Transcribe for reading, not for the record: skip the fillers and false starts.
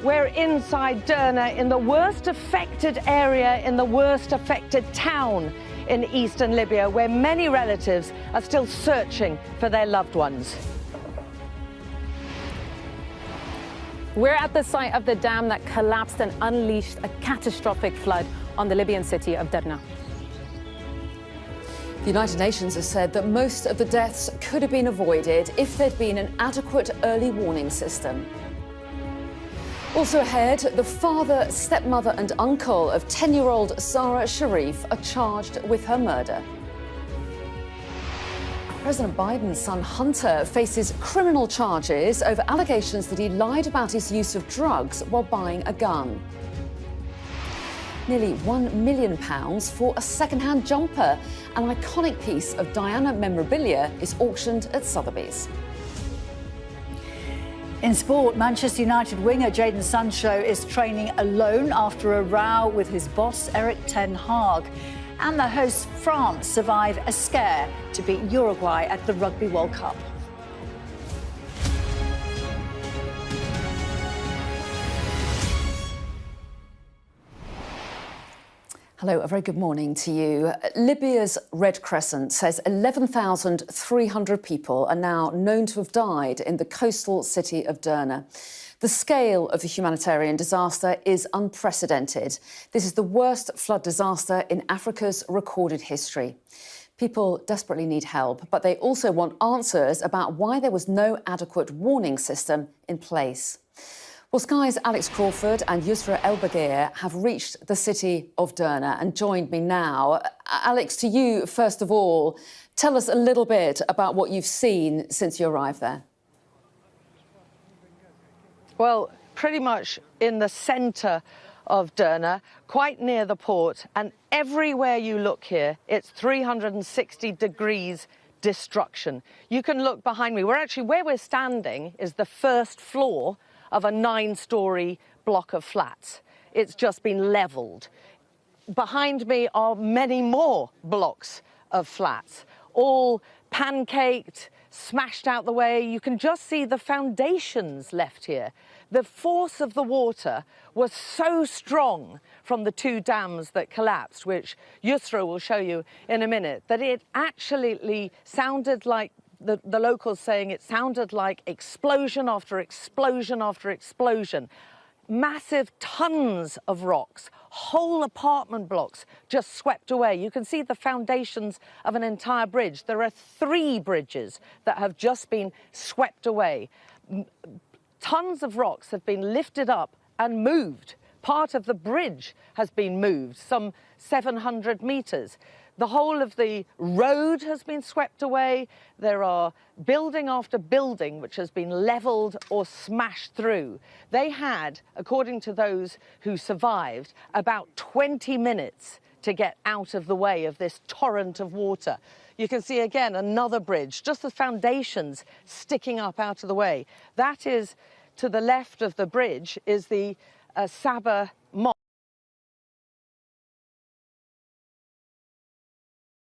We're inside Derna, in the worst affected area, in the worst affected town in eastern Libya, where many relatives are still searching for their loved ones. We're at the site of the dam that collapsed and unleashed a catastrophic flood on the Libyan city of Derna. The United Nations has said that most of the deaths could have been avoided if there'd been an adequate early warning system. Also ahead, the father, stepmother and uncle of 10-year-old Sara Sharif are charged with her murder. President Biden's son Hunter faces criminal charges over allegations that he lied about his use of drugs while buying a gun. Nearly £1 million for a second-hand jumper. An iconic piece of Diana memorabilia is auctioned at Sotheby's. In sport, Manchester United winger Jadon Sancho is training alone after a row with his boss Eric Ten Hag. And the hosts France survive a scare to beat Uruguay at the Rugby World Cup. Hello, a very good morning to you. Libya's Red Crescent says 11,300 people are now known to have died in the coastal city of Derna. The scale of the humanitarian disaster is unprecedented. This is the worst flood disaster in Africa's recorded history. People desperately need help, but they also want answers about why there was no adequate warning system in place. Well, Sky's Alex Crawford and Yusra El-Bagir have reached the city of Derna and joined me now. Alex, to you, first of all, tell us a little bit about what you've seen since you arrived there. Well, pretty much in the centre of Derna, quite near the port, and everywhere you look here, it's 360 degrees destruction. You can look behind me. Where we're standing is the first floor of a 9-storey block of flats. It's just been levelled. Behind me are many more blocks of flats, all pancaked, smashed out the way. You can just see the foundations left here. The force of the water was so strong from the 2 dams that collapsed, which Yusra will show you in a minute, that it actually sounded like the locals saying it sounded like explosion after explosion after explosion. Massive tons of rocks, whole apartment blocks just swept away. You can see the foundations of an entire bridge. There are 3 bridges that have just been swept away. Tons of rocks have been lifted up and moved. Part of the bridge has been moved, some 700 metres. The whole of the road has been swept away. There are building after building which has been levelled or smashed through. They had, according to those who survived, about 20 minutes to get out of the way of this torrent of water. You can see again another bridge, just the foundations sticking up out of the way. That is, to the left of the bridge, is the Saba Mosque.